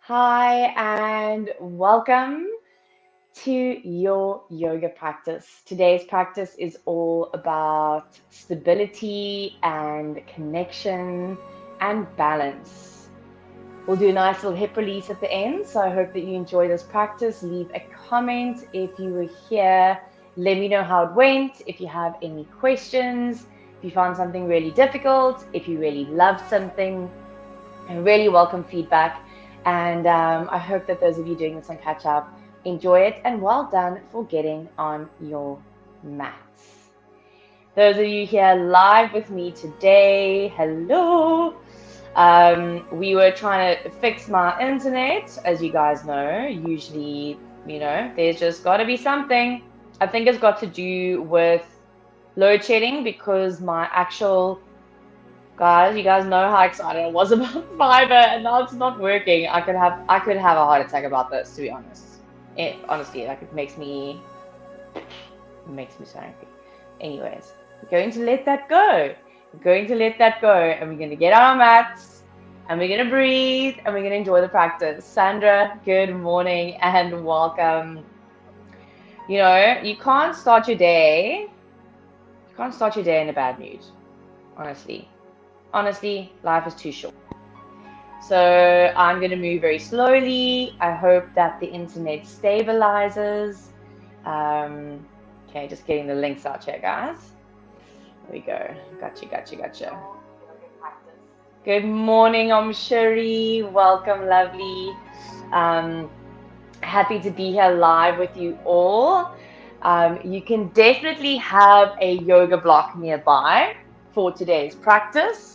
Hi, and welcome to your yoga practice. Today's practice is all about stability and connection and balance. We'll do a nice little hip release at the end. So I hope that you enjoy this practice. Leave a comment if you were here. Let me know how it went. If you have any questions, if you found something really difficult, if you really loved something, I really welcome feedback. And I hope that those of you doing this on catch up enjoy it. And well done for getting on your mats. Those of you here live with me today, hello. We were trying to fix my internet, as you guys know. Usually, there's just got to be something. I think it's got to do with load shedding because my actual guys, you guys know how excited I was about fiber, and now it's not working. I could have a heart attack about this, to be honest. Honestly, like it makes me so angry. Anyways, we're going to let that go. We're going to let that go, and we're going to get on our mats, and we're going to breathe, and we're going to enjoy the practice. Sandra, good morning and welcome. You can't start your day. You can't start your day in a bad mood. Honestly, life is too short. So I'm going to move very slowly. I hope that the internet stabilizes. Okay, just getting the links out here, guys. There we go. Gotcha. Good morning, Om Shari. Welcome, lovely. Um, Happy to be here live with you all. You can definitely have a yoga block nearby for today's practice.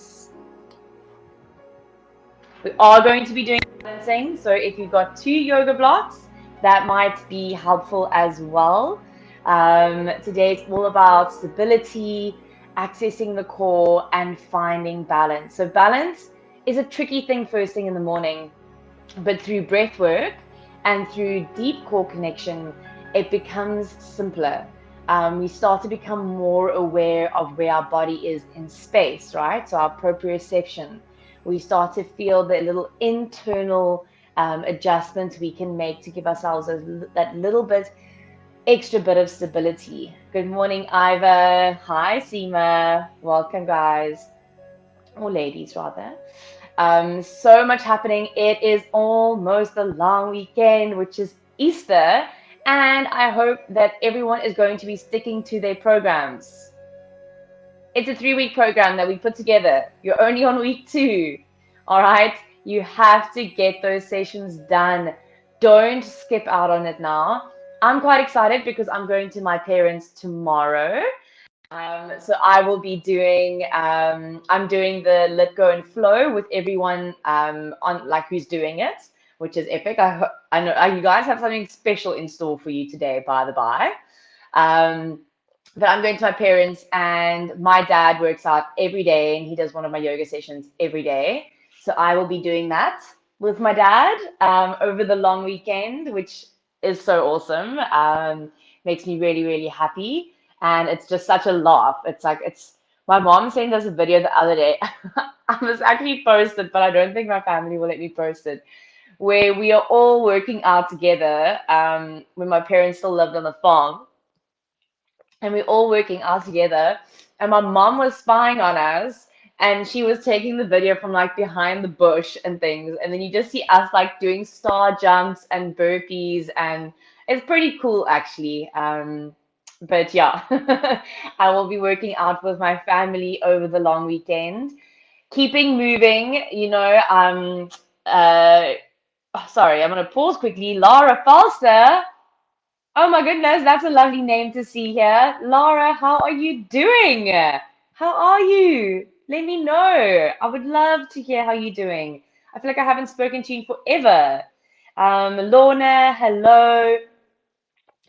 We are going to be doing balancing, so if you've got 2 yoga blocks, that might be helpful as well. Today it's all about stability, accessing the core, and finding balance. So balance is a tricky thing first thing in the morning, but through breath work and through deep core connection, it becomes simpler. We start to become more aware of where our body is in space, right? So our proprioception. We start to feel the little internal adjustments we can make to give ourselves that little bit extra bit of stability. Good morning, Iva. Hi, Seema. Welcome, guys, or ladies rather. So much happening. It is almost a long weekend, which is Easter, and I hope that everyone is going to be sticking to their programs. It's a 3-week program that we put together. You're only on week 2. All right. You have to get those sessions done. Don't skip out on it now. I'm quite excited because I'm going to my parents tomorrow. So I will be doing, I'm doing the Let Go and Flow with everyone on like who's doing it, which is epic. I know you guys have something special in store for you today, by the by. Um, but I'm going to my parents, and my dad works out every day, and he does one of my yoga sessions every day. So I will be doing that with my dad over the long weekend, which is so awesome. Makes me really, really happy, and it's just such a laugh. It's my mom sent us a video the other day. I was actually posted, but I don't think my family will let me post it, where we are all working out together when my parents still lived on the farm, and we're all working out together. And my mom was spying on us, and she was taking the video from like behind the bush and things. And then you just see us like doing star jumps and burpees, and it's pretty cool actually. But yeah, I will be working out with my family over the long weekend, keeping moving. Sorry, I'm gonna pause quickly. Lara Falster. Oh my goodness, that's a lovely name to see here. Lara, how are you doing? How are you? Let me know. I would love to hear how you're doing. I feel like I haven't spoken to you in forever. Lorna, hello.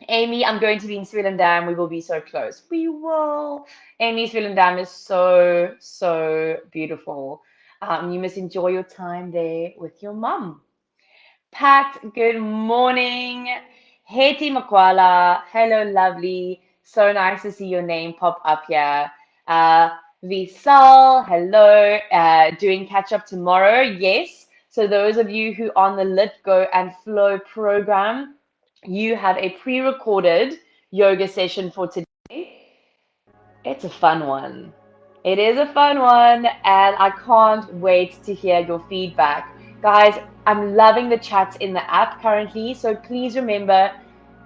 Amy, I'm going to be in Swellendam. We will be so close. We will. Amy, Swellendam is so, so beautiful. You must enjoy your time there with your mum. Pat, good morning. Hetty Makwala, hello, lovely. So nice to see your name pop up here. Uh, Visal, hello. Doing catch up tomorrow, yes. So those of you who on the Lit, Go and Flow program, you have a pre-recorded yoga session for today. It's a fun one. It is a fun one, and I can't wait to hear your feedback. Guys, I'm loving the chats in the app currently, so please remember,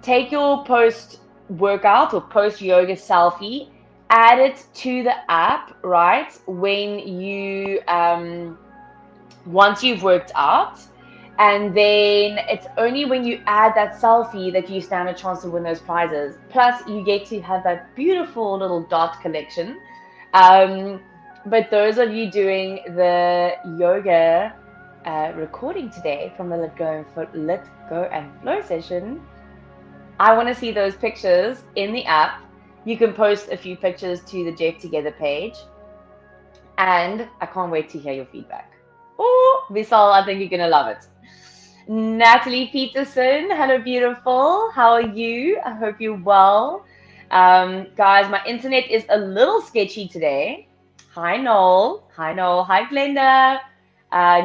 take your post workout or post yoga selfie, add it to the app, right? When you once you've worked out, and then it's only when you add that selfie that you stand a chance to win those prizes. Plus, you get to have that beautiful little dot collection. Um, but those of you doing the yoga recording today from the Lit Go and Flow session, I want to see those pictures in the app. You can post a few pictures to the Jeff Together page, and I can't wait to hear your feedback. Oh, Vishal, I think you're gonna love it. Natalie Peterson, hello, beautiful. How are you? I hope you're well. Guys, my internet is a little sketchy today. Hi, Noel. Hi, Noel. Hi, Glenda.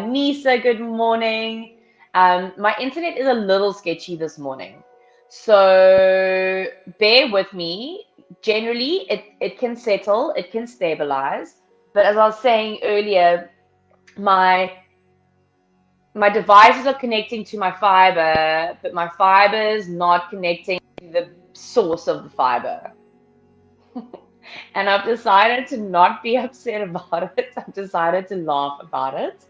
Nisa, good morning. My internet is a little sketchy this morning. So bear with me. Generally, it can settle, it can stabilize. But as I was saying earlier, my devices are connecting to my fiber, but my fiber is not connecting to the source of the fiber. And I've decided to not be upset about it. I've decided to laugh about it.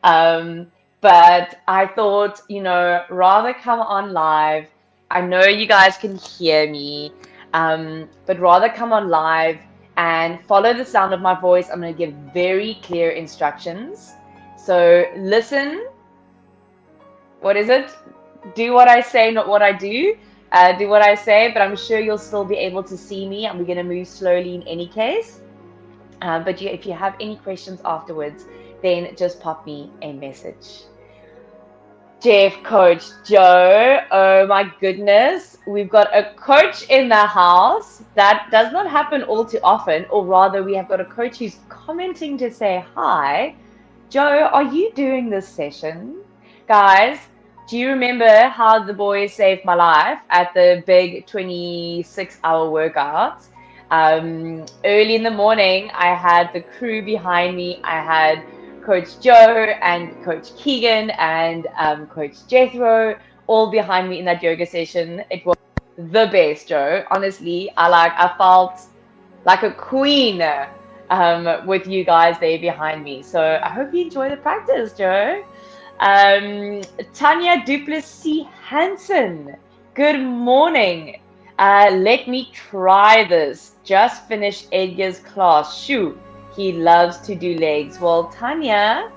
But I thought, rather come on live. I know you guys can hear me, but rather come on live and follow the sound of my voice. I'm going to give very clear instructions. So listen. What is it? Do what I say, not what I do. Do what I say, but I'm sure you'll still be able to see me, and we're going to move slowly in any case. But if you have any questions afterwards, then just pop me a message. Jeff, Coach Joe, oh my goodness, we've got a coach in the house. That does not happen all too often, or rather, we have got a coach who's commenting to say hi. Joe, are you doing this session? Guys, do you remember how the boys saved my life at the big 26-hour workout? Early in the morning, I had the crew behind me. I had Coach Joe and Coach Keegan and Coach Jethro all behind me in that yoga session. It was the best, Joe. Honestly, I felt like a queen with you guys there behind me. So I hope you enjoy the practice, Joe. Tanya Duplessis Hansen, good morning. Let me try this. Just finished Edgar's class. Shoo, he loves to do legs. Well, Tanya,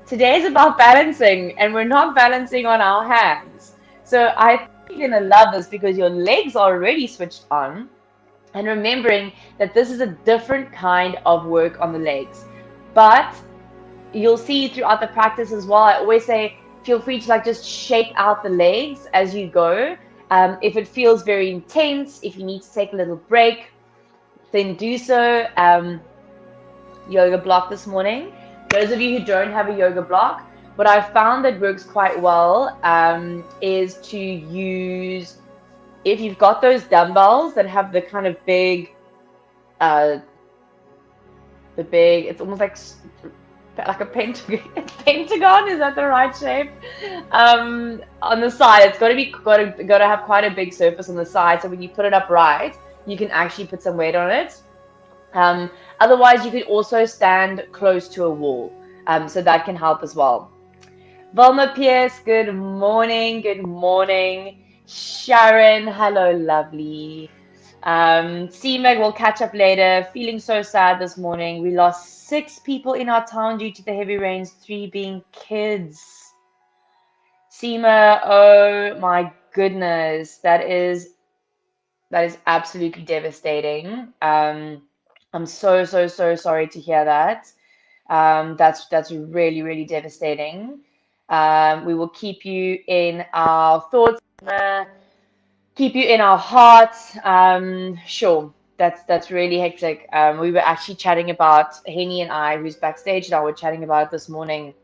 today's about balancing, and we're not balancing on our hands. So I think you're going to love this because your legs are already switched on. And remembering that this is a different kind of work on the legs. But you'll see throughout the practice as well, I always say, feel free to just shake out the legs as you go. If it feels very intense, if you need to take a little break, then do so. Yoga block this morning. Those of you who don't have a yoga block, what I've found that works quite well is to use, if you've got those dumbbells that have the kind of big, it's almost like a pentagon. Is that the right shape? On the side, it's got to have quite a big surface on the side. So when you put it upright, you can actually put some weight on it. Otherwise, you could also stand close to a wall. So that can help as well. Vilma Pierce, good morning. Good morning. Sharon, hello, lovely. CMAG, we'll catch up later. Feeling so sad this morning. We lost 6 people in our town due to the heavy rains, 3 being kids. Seema, oh my goodness, that is absolutely devastating. I'm so sorry to hear that. That's really, really devastating. We will keep you in our thoughts, keep you in our hearts. Sure, that's really hectic. We were actually chatting about, Henny and I, who's backstage now, we're chatting about it this morning.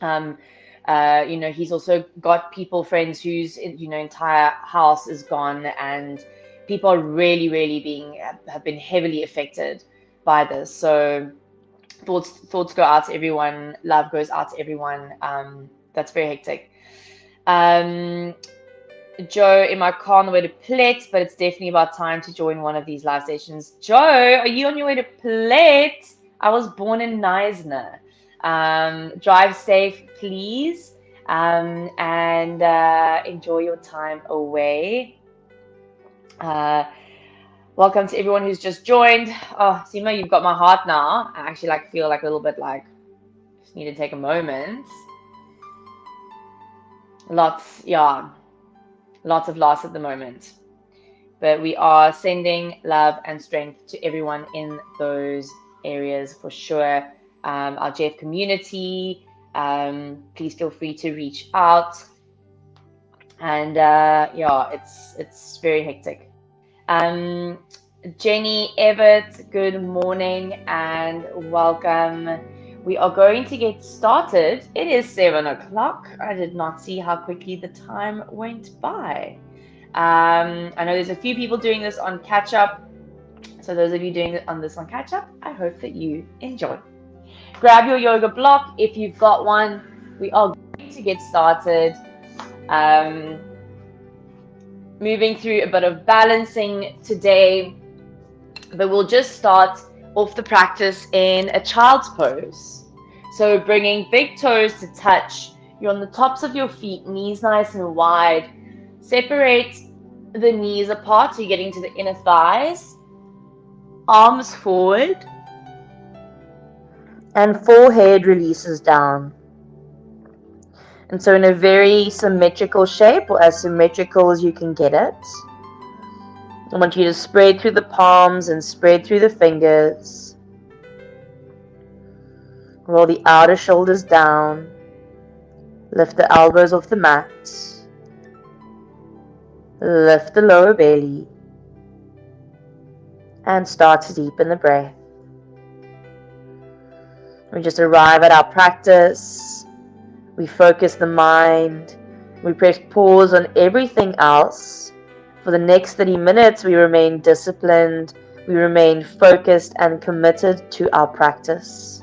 He's also got friends whose entire house is gone, and people are really, really have been heavily affected by this. So thoughts go out to everyone, love goes out to everyone. That's very hectic. Joe, in my car on the way to Plet, but it's definitely about time to join one of these live sessions. Joe, are you on your way to Plet? I was born in Neisner. Drive safe, please, and enjoy your time away. Welcome to everyone who's just joined. Oh, Sima, you've got my heart now. I actually feel like a little bit just need to take a moment. Lots of loss at the moment. But we are sending love and strength to everyone in those areas for sure. Our Jeff community, please feel free to reach out. And it's very hectic. Jenny Everett, good morning and welcome. We are going to get started. It is 7 o'clock. I did not see how quickly the time went by. I know there's a few people doing this on catch up. So those of you doing this on catch up, I hope that you enjoy. Grab your yoga block if you've got one. We are going to get started. Moving through a bit of balancing today, but we'll just start off the practice in a child's pose. So bringing big toes to touch. You're on the tops of your feet, knees nice and wide. Separate the knees apart, so you're getting to the inner thighs. Arms forward. And forehead releases down. And so in a very symmetrical shape, or as symmetrical as you can get it. I want you to spread through the palms and spread through the fingers. Roll the outer shoulders down. Lift the elbows off the mat. Lift the lower belly. And start to deepen the breath. We just arrive at our practice. We focus the mind. We press pause on everything else. For the next 30 minutes, we remain disciplined. We remain focused and committed to our practice.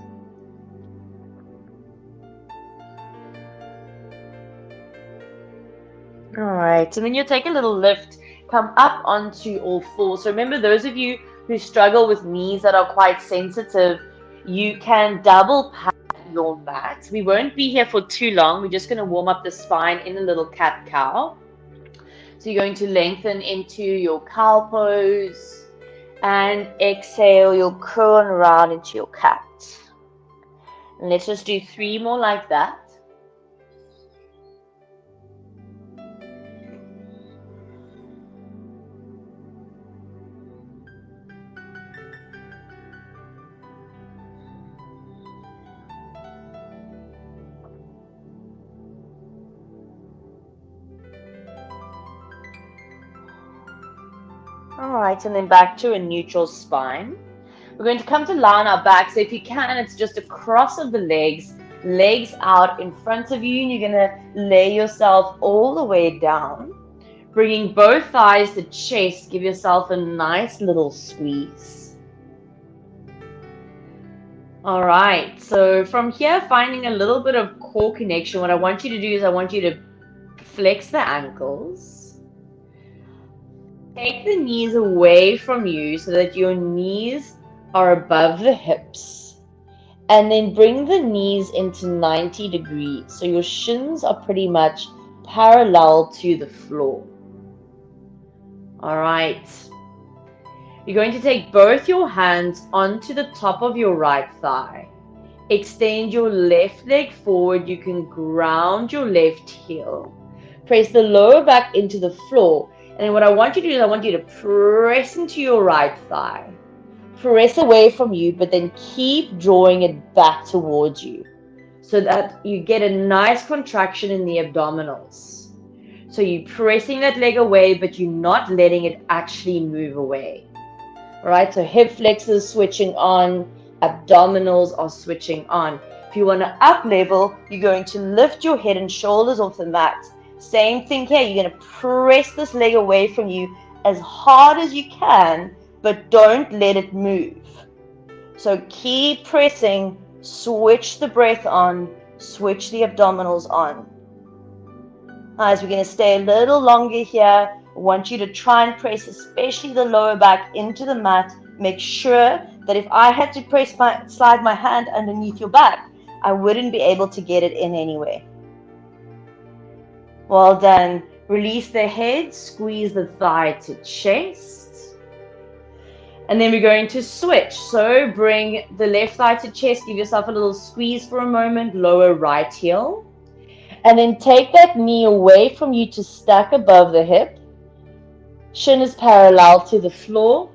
All right, and then you'll take a little lift, come up onto all fours. So remember, those of you who struggle with knees that are quite sensitive, you can double pat your mat. We won't be here for too long. We're just going to warm up the spine in a little cat-cow. So you're going to lengthen into your cow pose and exhale, you'll curl around into your cat. And let's just do 3 more like that. Alright, and then back to a neutral spine. We're going to come to lie on our back. So if you can, it's just a cross of the legs out in front of you, and you're going to lay yourself all the way down. Bringing both thighs to chest, give yourself a nice little squeeze. Alright, so from here, finding a little bit of core connection, what I want you to do is I want you to flex the ankles. Take the knees away from you so that your knees are above the hips. And then bring the knees into 90 degrees. So your shins are pretty much parallel to the floor. All right. You're going to take both your hands onto the top of your right thigh. Extend your left leg forward. You can ground your left heel. Press the lower back into the floor. And what I want you to do is I want you to press into your right thigh. Press away from you, but then keep drawing it back towards you so that you get a nice contraction in the abdominals. So you're pressing that leg away, but you're not letting it actually move away. All right, so hip flexors switching on, abdominals are switching on. If you want to up level, you're going to lift your head and shoulders off the mat. Same thing here. You're going to press this leg away from you as hard as you can, but don't let it move. So keep pressing, switch the breath on, switch the abdominals on. As we're going to stay a little longer here, I want you to try and press especially the lower back into the mat. Make sure that if I had to slide my hand underneath your back, I wouldn't be able to get it in anyway. Well done. Release the head, squeeze the thigh to chest. And then we're going to switch. So bring the left thigh to chest, give yourself a little squeeze for a moment, lower right heel. And then take that knee away from you to stack above the hip. Shin is parallel to the floor.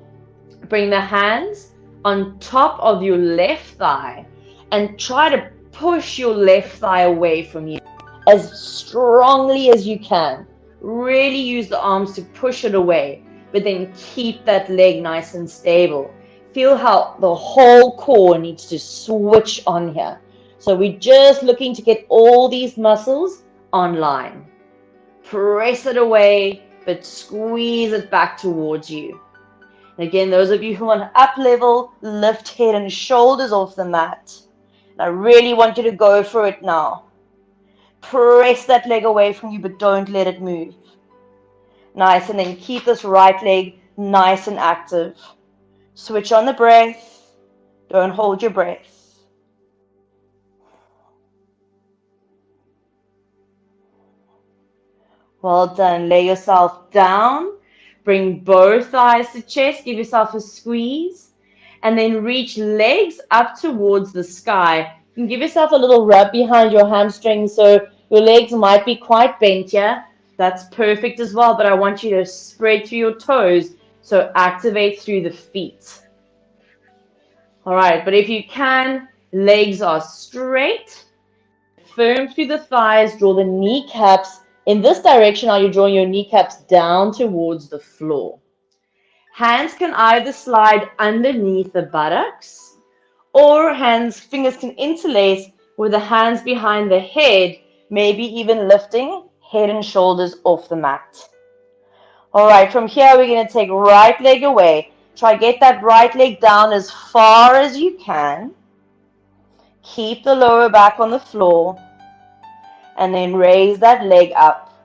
Bring the hands on top of your left thigh and try to push your left thigh away from you as strongly as you can. Really use the arms to push it away, but then keep that leg nice and stable. Feel how the whole core needs to switch on here. So we're just looking to get all these muscles online. Press it away, but squeeze it back towards you. And again, those of you who want to up level, lift head and shoulders off the mat. And I really want you to go for it now. Press that leg away from you, but don't let it move. Nice, and then keep this right leg nice and active. Switch on the breath. Don't hold your breath. Well done. Lay yourself down. Bring both thighs to chest. Give yourself a squeeze. And then reach legs up towards the sky. You can give yourself a little rub behind your hamstrings so your legs might be quite bent here. That's perfect as well, but I want you to spread through your toes, so activate through the feet. All right, but if you can, legs are straight, firm through the thighs, draw the kneecaps. In this direction, are you drawing your kneecaps down towards the floor? Hands can either slide underneath the buttocks, or fingers can interlace with the hands behind the head, maybe even lifting head and shoulders off the mat. All right, from here, we're going to take right leg away. Try get that right leg down as far as you can. Keep the lower back on the floor. And then raise that leg up.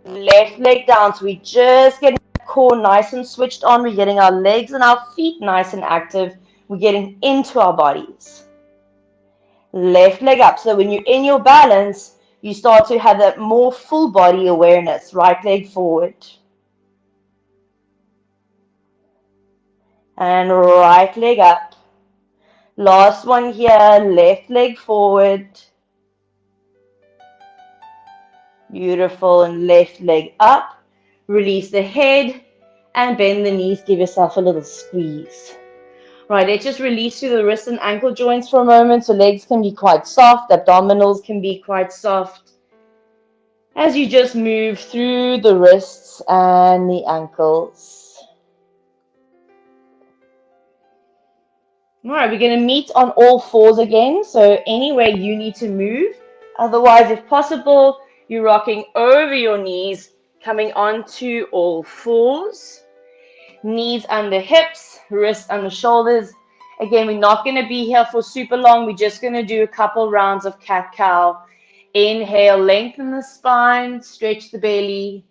Left leg down. So we just getting the core nice and switched on. We're getting our legs and our feet nice and active. We're getting into our bodies. Left leg up. So when you're in your balance, you start to have that more full body awareness. Right leg forward. And right leg up. Last one here. Left leg forward. Beautiful. And left leg up. Release the head and bend the knees. Give yourself a little squeeze. Right, let's just release through the wrist and ankle joints for a moment. So legs can be quite soft. Abdominals can be quite soft. As you just move through the wrists and the ankles. All right, we're going to meet on all fours again. So anywhere you need to move. Otherwise, if possible, you're rocking over your knees, coming onto all fours. Knees under hips, wrists under shoulders. Again, we're not going to be here for super long. We're just going to do a couple rounds of cat-cow. Inhale, lengthen the spine, stretch the belly.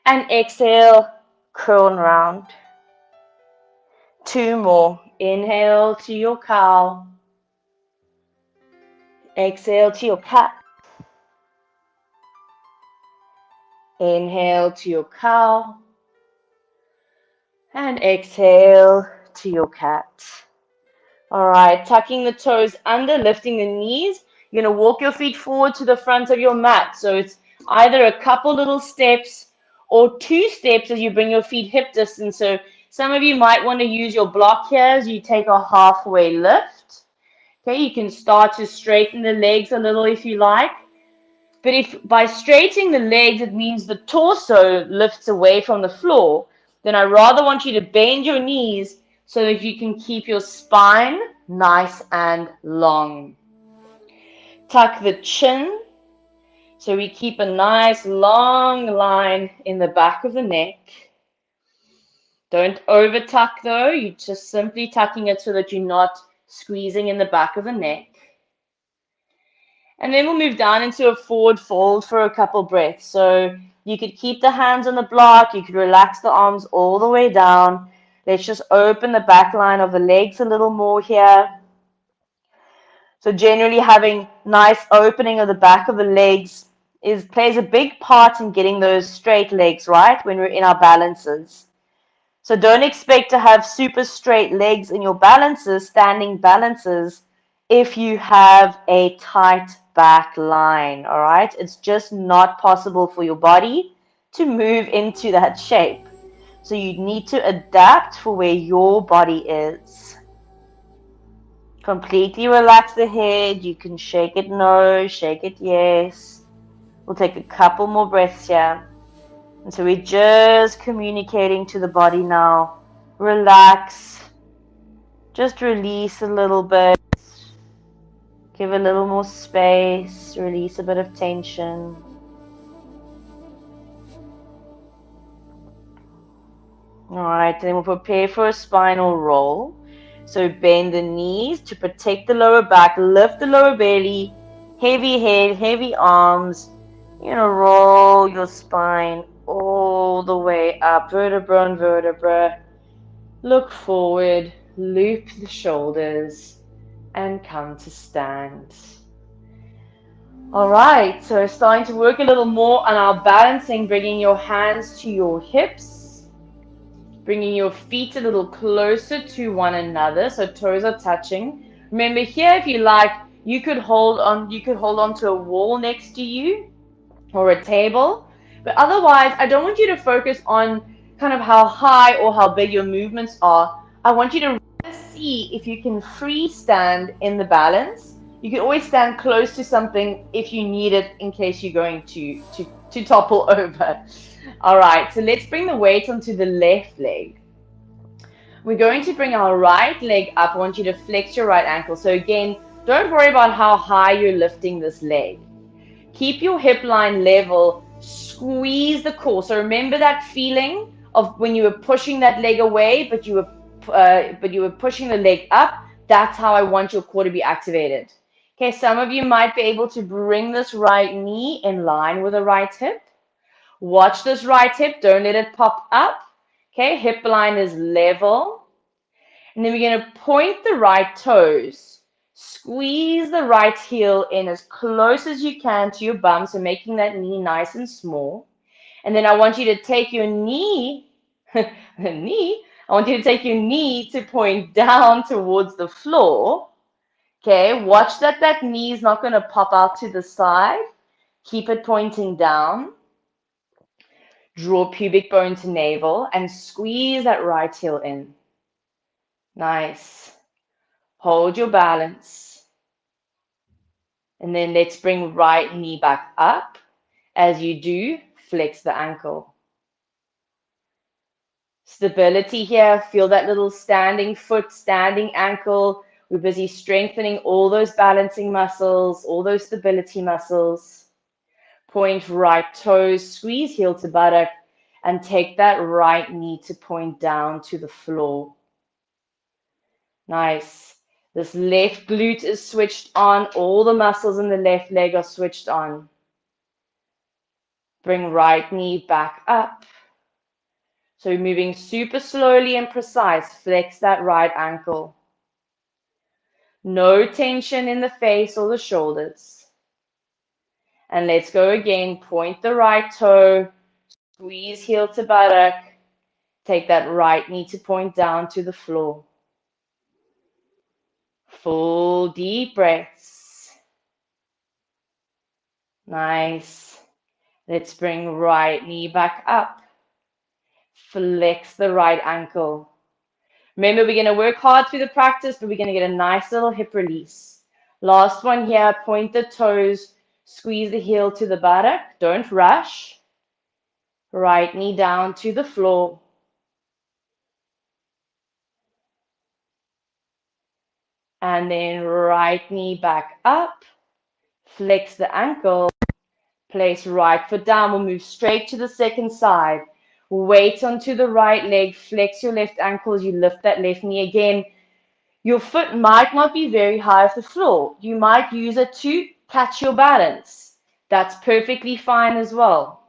And exhale, curl and round. 2 more. Inhale to your cow. Exhale to your cat. Inhale to your cow. And exhale to your cat. All right, tucking the toes under, lifting the knees. You're going to walk your feet forward to the front of your mat. So it's either a couple little steps or 2 steps as you bring your feet hip distance. So some of you might want to use your block here as you take a halfway lift. Okay, you can start to straighten the legs a little if you like. But if by straightening the legs, it means the torso lifts away from the floor, then I rather want you to bend your knees so that you can keep your spine nice and long. Tuck the chin, so we keep a nice long line in the back of the neck. Don't over tuck though, you're just simply tucking it so that you're not squeezing in the back of the neck. And then we'll move down into a forward fold for a couple breaths. So you could keep the hands on the block, you could relax the arms all the way down. Let's just open the back line of the legs a little more here. So generally having nice opening of the back of the legs plays a big part in getting those straight legs, right, when we're in our balances. So don't expect to have super straight legs in your balances, standing balances, if you have a tight back line, all right? It's just not possible for your body to move into that shape. So you need to adapt for where your body is. Completely relax the head. You can shake it no, shake it yes. We'll take a couple more breaths here. And so we're just communicating to the body now. Relax. Just release a little bit. Give a little more space. Release a bit of tension. All right, then we'll prepare for a spinal roll. So bend the knees to protect the lower back. Lift the lower belly. Heavy head, heavy arms. You're going to roll your spine all the way up, vertebra on vertebra. Look forward, loop the shoulders, and come to stand. All right, so starting to work a little more on our balancing, bringing your hands to your hips, bringing your feet a little closer to one another, so toes are touching. Remember here, if you like, you could hold on to a wall next to you or a table. But otherwise, I don't want you to focus on kind of how high or how big your movements are. I want you to see if you can freestand in the balance. You can always stand close to something if you need it in case you're going to topple over. All right, so let's bring the weight onto the left leg. We're going to bring our right leg up. I want you to flex your right ankle. So again, don't worry about how high you're lifting this leg. Keep your hip line level, squeeze the core. So remember that feeling of when you were pushing that leg away, but you were pushing the leg up. That's how I want your core to be activated. Okay, some of you might be able to bring this right knee in line with the right hip. Watch this right hip, don't let it pop up. Okay, hip line is level. And then we're going to point the right toes. Squeeze the right heel in as close as you can to your bum, so making that knee nice and small. And then I want you to take your knee, I want you to take your knee to point down towards the floor. Okay, watch that knee is not going to pop out to the side. Keep it pointing down. Draw pubic bone to navel and squeeze that right heel in. Nice. Hold your balance. And then let's bring right knee back up. As you do, flex the ankle. Stability here. Feel that little standing foot, standing ankle. We're busy strengthening all those balancing muscles, all those stability muscles. Point right toes, squeeze heel to buttock, and take that right knee to point down to the floor. Nice. This left glute is switched on. All the muscles in the left leg are switched on. Bring right knee back up. So moving super slowly and precise. Flex that right ankle. No tension in the face or the shoulders. And let's go again. Point the right toe. Squeeze heel to buttock. Take that right knee to point down to the floor. Full deep breaths. Nice. Let's bring right knee back up. Flex the right ankle. Remember, we're going to work hard through the practice, but we're going to get a nice little hip release. Last one here, point the toes, squeeze the heel to the buttock. Don't rush. Right knee down to the floor. And then right knee back up. Flex the ankle. Place right foot down. We'll move straight to the second side. Weight onto the right leg. Flex your left ankle as you lift that left knee again. Your foot might not be very high off the floor. You might use it to catch your balance. That's perfectly fine as well.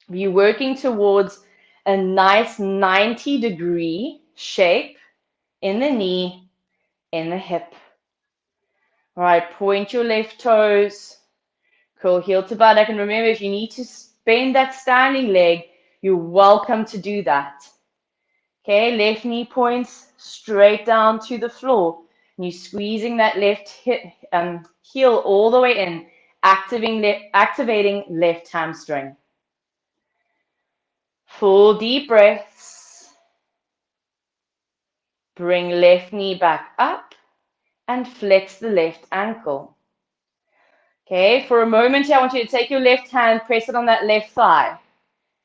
You're working towards a nice 90-degree shape in the knee, in the hip. All right, point your left toes, curl heel to buttock. And remember, if you need to bend that standing leg, you're welcome to do that. Okay, left knee points straight down to the floor. And you're squeezing that left heel all the way in, activating left hamstring. Full deep breaths. Bring left knee back up and flex the left ankle. Okay, for a moment here, I want you to take your left hand, press it on that left thigh.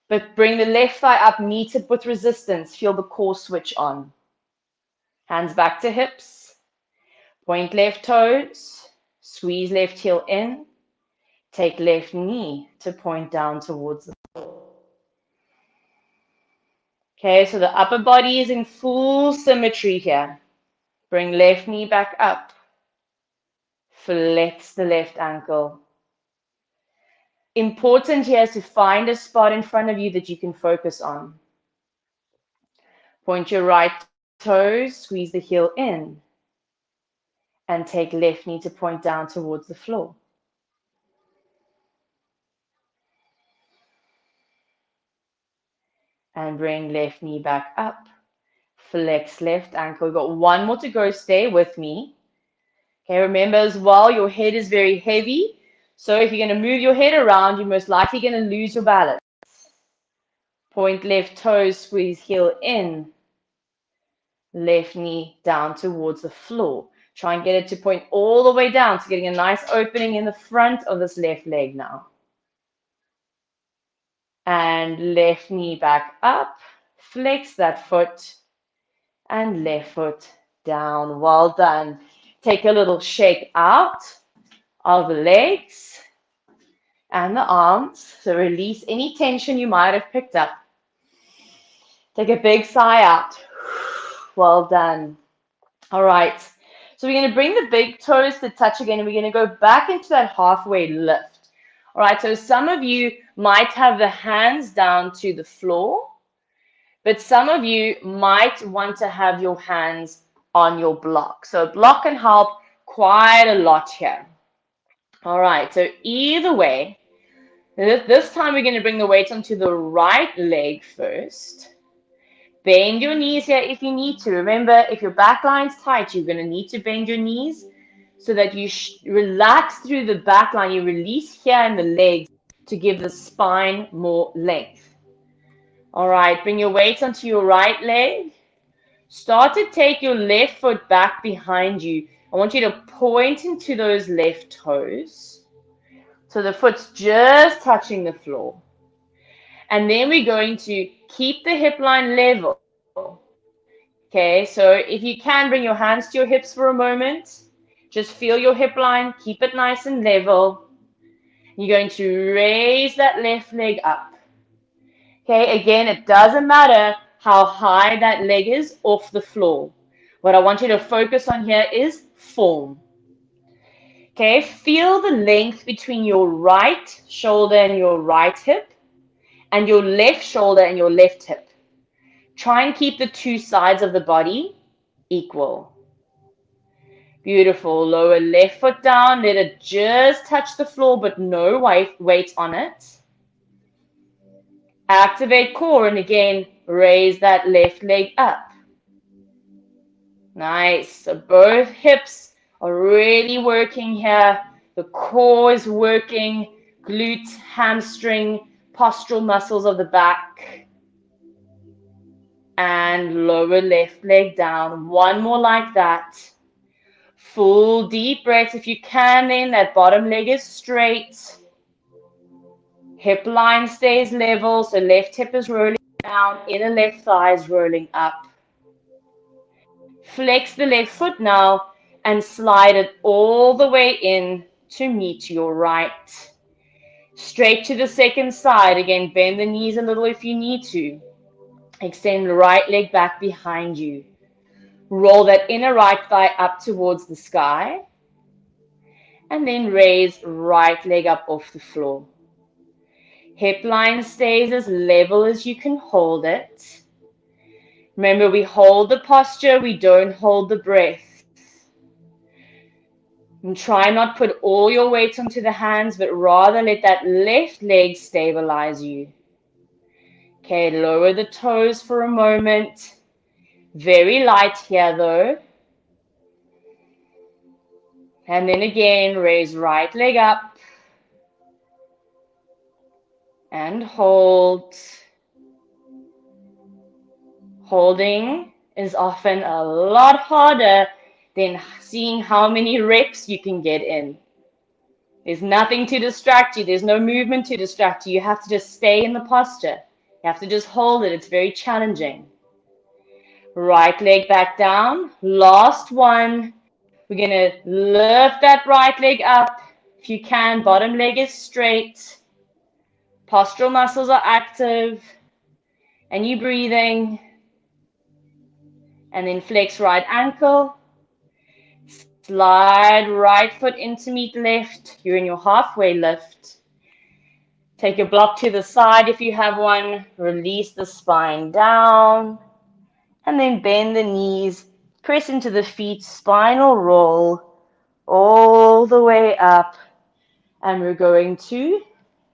But bring the left thigh up, meet it with resistance. Feel the core switch on. Hands back to hips. Point left toes. Squeeze left heel in. Take left knee to point down towards the floor. Okay, so the upper body is in full symmetry here. Bring left knee back up. Flex the left ankle. Important here is to find a spot in front of you that you can focus on. Point your right toes, squeeze the heel in, and take left knee to point down towards the floor. And bring left knee back up. Flex left ankle. We've got one more to go. Stay with me. Okay, remember as well, your head is very heavy. So if you're going to move your head around, you're most likely going to lose your balance. Point left toes, squeeze heel in. Left knee down towards the floor. Try and get it to point all the way down. So getting a nice opening in the front of this left leg now. And left knee back up. Flex that foot. And left foot down. Well done. Take a little shake out of the legs and the arms. So release any tension you might have picked up. Take a big sigh out. Well done. All right. So we're going to bring the big toes to touch again, and we're going to go back into that halfway lift. All right. So some of you might have the hands down to the floor, but some of you might want to have your hands on your block. So a block can help quite a lot here. All right. So either way, this time we're going to bring the weight onto the right leg first. Bend your knees here if you need to. Remember, if your back line's tight, you're going to need to bend your knees so that you relax through the back line. You release here in the legs to give the spine more length. All right, bring your weight onto your right leg. Start to take your left foot back behind you. I want you to point into those left toes. So the foot's just touching the floor. And then we're going to keep the hip line level. Okay, so if you can, bring your hands to your hips for a moment. Just feel your hip line. Keep it nice and level. You're going to raise that left leg up. Okay, again, it doesn't matter how high that leg is off the floor. What I want you to focus on here is form. Okay, feel the length between your right shoulder and your right hip, and your left shoulder and your left hip. Try and keep the two sides of the body equal. Beautiful. Lower left foot down. Let it just touch the floor, but no weight on it. Activate core, and again, raise that left leg up. Nice. So both hips are really working here. The core is working. Glutes, hamstring, postural muscles of the back. And lower left leg down. One more like that. Full deep breaths. If you can, then that bottom leg is straight. Hip line stays level. So left hip is rolling down. Inner left thigh is rolling up. Flex the left foot now. and slide it all the way in to meet your right. Straight to the second side. Again, bend the knees a little if you need to. Extend the right leg back behind you. Roll that inner right thigh up towards the sky. And then raise right leg up off the floor. Hip line stays as level as you can hold it. Remember, we hold the posture, we don't hold the breath. And try not put all your weight onto the hands, but rather let that left leg stabilize you. Okay, lower the toes for a moment. Very light here though. And then again, raise right leg up. And hold. Holding is often a lot harder than seeing how many reps you can get in. There's nothing to distract you. There's no movement to distract you. You have to just stay in the posture. You have to just hold it. It's very challenging. Right leg back down. Last one. We're going to lift that right leg up. If you can, bottom leg is straight. Postural muscles are active. And you're breathing. And then flex right ankle. Slide right foot in to meet left. You're in your halfway lift. Take your block to the side if you have one. Release the spine down. And then bend the knees. Press into the feet. Spinal roll all the way up. And we're going to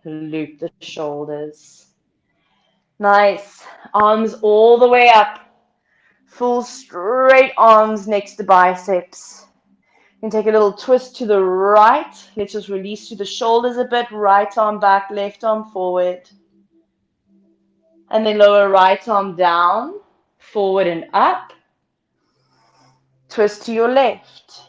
loop the shoulders. Nice. Arms all the way up. Full straight arms next to biceps. And take a little twist to the right. Let's just release to the shoulders a bit. Right arm back, left arm forward. And then lower right arm down, forward and up. Twist to your left.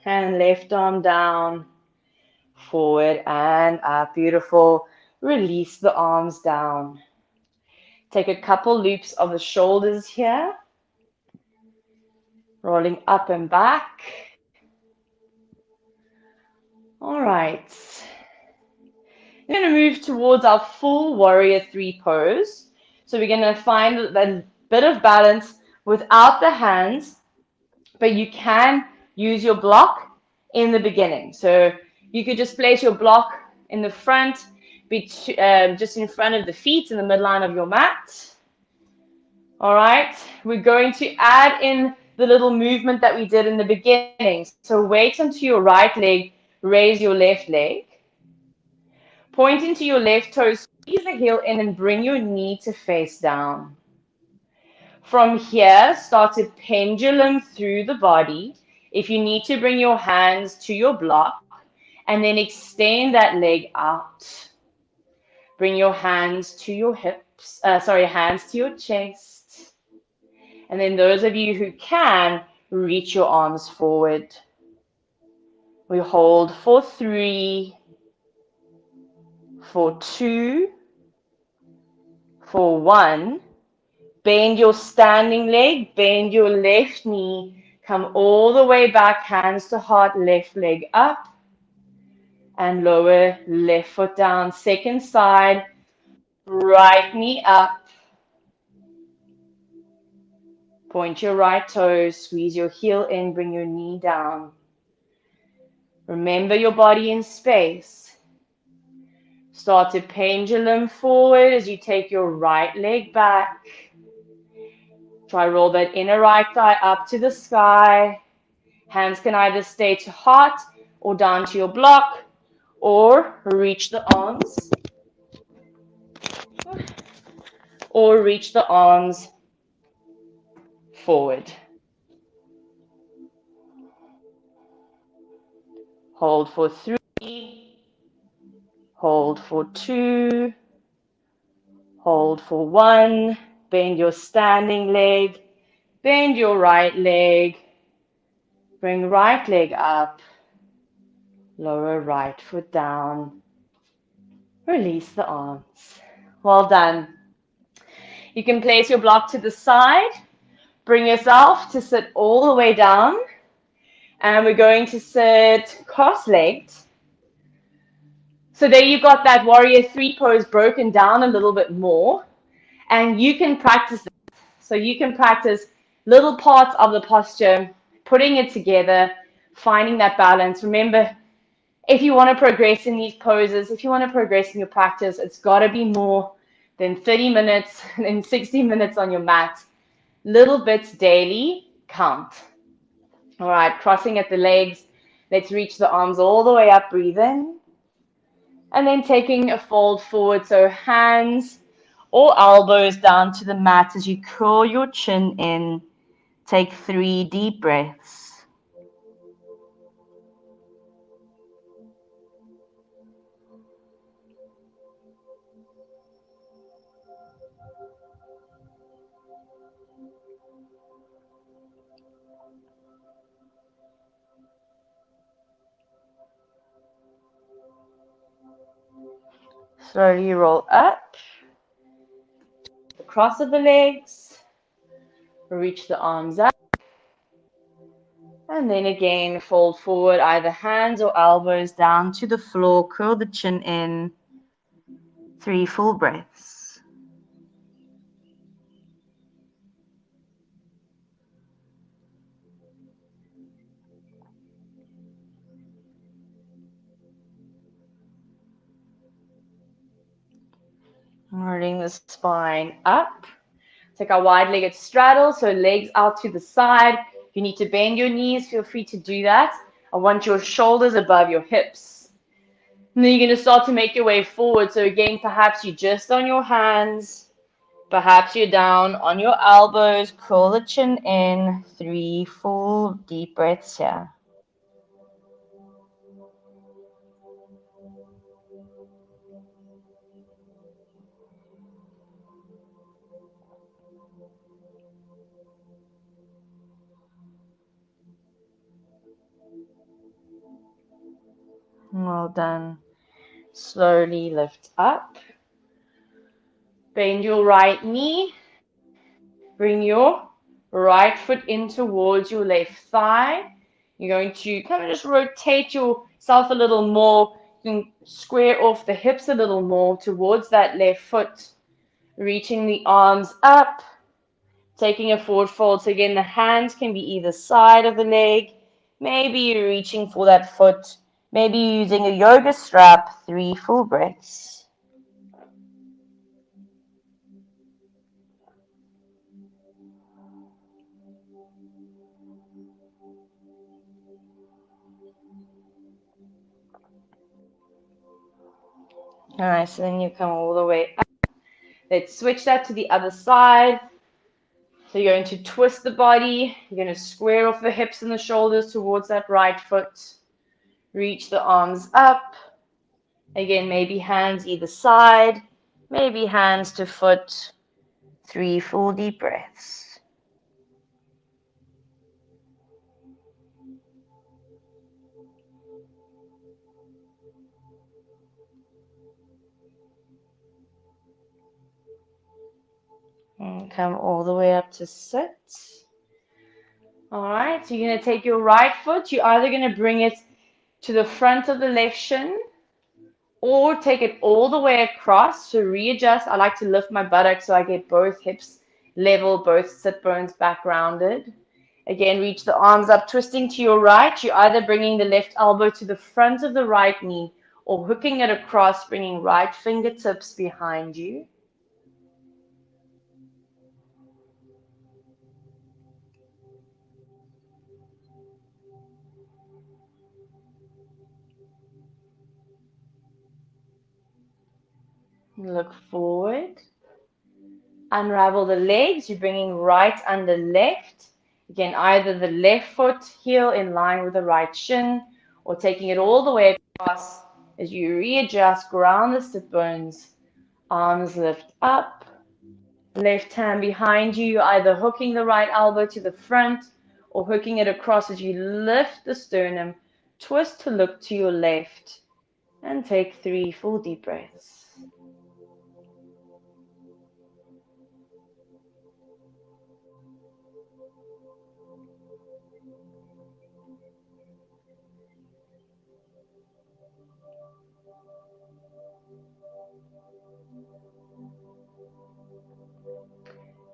And left arm down, forward and up. Beautiful. Release the arms down. Take a couple loops of the shoulders here. Rolling up and back. All right. We're going to move towards our full warrior three pose. So we're going to find a bit of balance without the hands, but you can use your block in the beginning. So you could just place your block in the front, just in front of the feet in the midline of your mat. All right, we're going to add in the little movement that we did in the beginning. So weight onto your right leg, raise your left leg. Point into your left toe, squeeze the heel in and bring your knee to face down. From here, start to pendulum through the body. If you need to, bring your hands to your block and then extend that leg out. Bring your hands to your hips, hands to your chest. And then those of you who can, reach your arms forward. We hold for 3, for 2, for 1. Bend your standing leg, bend your left knee, come all the way back, hands to heart, left leg up, and lower left foot down. Second side, right knee up. Point your right toes, squeeze your heel in, bring your knee down. Remember your body in space. Start to pendulum forward as you take your right leg back. Try roll that inner right thigh up to the sky. Hands can either stay to heart or down to your block, or reach the arms. Or reach the arms forward. Hold for 3. Hold for 2. Hold for 1. Bend your standing leg. Bend your right leg. Bring right leg up. Lower right foot down. Release the arms. Well done. You can place your block to the side, bring yourself to sit all the way down, and we're going to sit cross-legged. So there you've got that warrior three pose broken down a little bit more, and you can practice it. So you can practice little parts of the posture, putting it together, finding that balance. Remember, if you want to progress in these poses, if you want to progress in your practice, it's got to be more than 30 minutes and 60 minutes on your mat. Little bits daily count. All right, crossing at the legs. Let's reach the arms all the way up, breathe in. And then taking a fold forward, so hands or elbows down to the mat as you curl your chin in. Take 3 deep breaths. Slowly roll up, the cross of the legs, reach the arms up, and then again fold forward, either hands or elbows down to the floor, curl the chin in. 3 full breaths. Rolling the spine up. Take our wide-legged straddle, so legs out to the side. If you need to bend your knees, feel free to do that. I want your shoulders above your hips. And then you're going to start to make your way forward. So again, perhaps you're just on your hands. Perhaps you're down on your elbows. Curl the chin in. 3 full deep breaths here. Well done. Slowly lift up. Bend your right knee. Bring your right foot in towards your left thigh. You're going to kind of just rotate yourself a little more. You can square off the hips a little more towards that left foot. Reaching the arms up. Taking a forward fold. So again, the hands can be either side of the leg. Maybe you're reaching for that foot. Maybe using a yoga strap. 3 full breaths. All right, so then you come all the way up. Let's switch that to the other side. So you're going to twist the body. You're going to square off the hips and the shoulders towards that right foot. Reach the arms up. Again, maybe hands either side. Maybe hands to foot. 3 full deep breaths. And come all the way up to sit. All right, so you're going to take your right foot. You're either going to bring it to the front of the left shin or take it all the way across to readjust. I like to lift my buttocks so I get both hips level, both sit bones back rounded. Again, reach the arms up, twisting to your right. You're either bringing the left elbow to the front of the right knee or hooking it across, bringing right fingertips behind you. Look forward. Unravel the legs. You're bringing right under left. Again, either the left foot heel in line with the right shin or taking it all the way across as you readjust, ground the sit bones. Arms lift up. Left hand behind you, either hooking the right elbow to the front or hooking it across as you lift the sternum. Twist to look to your left and take 3 full deep breaths.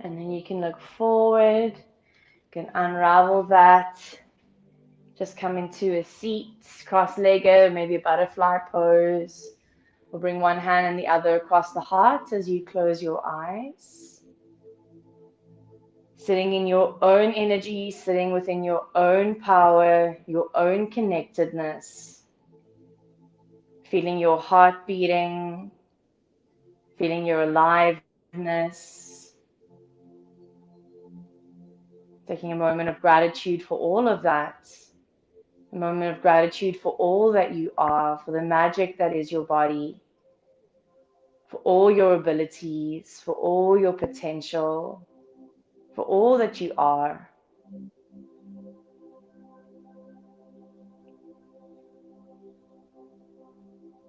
And then you can look forward, you can unravel that. Just come into a seat, cross-legged, maybe a butterfly pose. We'll bring one hand and the other across the heart as you close your eyes. Sitting in your own energy, sitting within your own power, your own connectedness. Feeling your heart beating, feeling your aliveness. Taking a moment of gratitude for all of that. A moment of gratitude for all that you are, for the magic that is your body, for all your abilities, for all your potential, for all that you are.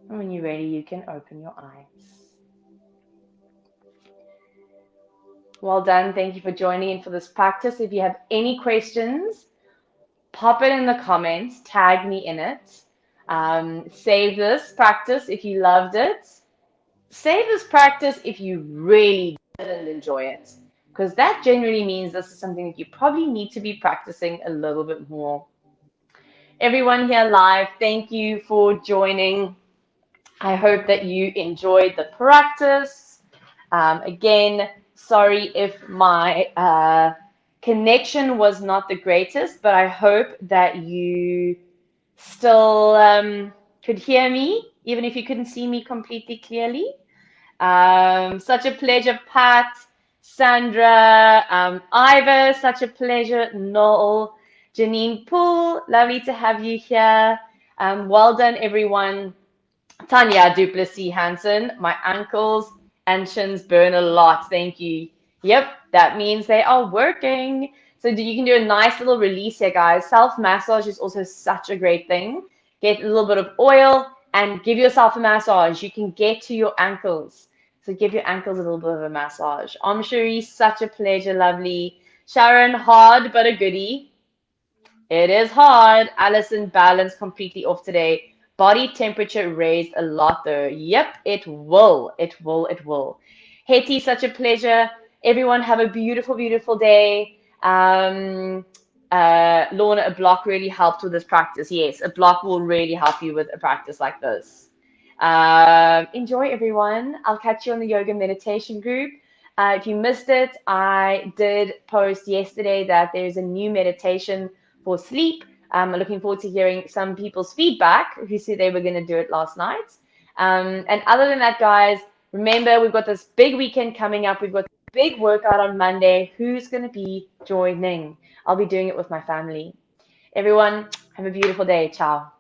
And when you're ready, you can open your eyes. Well done. Thank you for joining in for this practice. If you have any questions, pop it in the comments, tag me in it. Save this practice if you loved it. Save this practice if you really didn't enjoy it, because that generally means this is something that you probably need to be practicing a little bit more. Everyone here live, thank you for joining. I hope that you enjoyed the practice. Again, sorry if my connection was not the greatest, but I hope that you still could hear me, even if you couldn't see me completely clearly. Such a pleasure, Pat, Sandra, Ivor, such a pleasure, Noel, Janine Poole, lovely to have you here. Well done, everyone. Tanya Duplessis Hansen, my ankles and shins burn a lot. Thank you. Yep, that means they are working. So you can do a nice little release here, guys. Self-massage is also such a great thing. Get a little bit of oil and give yourself a massage. You can get to your ankles. So give your ankles a little bit of a massage. Om Shuri, such a pleasure, lovely. Sharon, hard but a goodie. It is hard. Alison, balance completely off today. Body temperature raised a lot though. Yep, it will. It will. It will. Hetty, such a pleasure. Everyone have a beautiful, beautiful day. Lorna, a block really helped with this practice. Yes, a block will really help you with a practice like this. Enjoy, everyone. I'll catch you on the yoga meditation group. If you missed it, I did post yesterday that there's a new meditation for sleep. I'm looking forward to hearing some people's feedback who said they were going to do it last night. And other than that, guys, remember, we've got this big weekend coming up. We've got a big workout on Monday. Who's going to be joining? I'll be doing it with my family. Everyone, have a beautiful day. Ciao.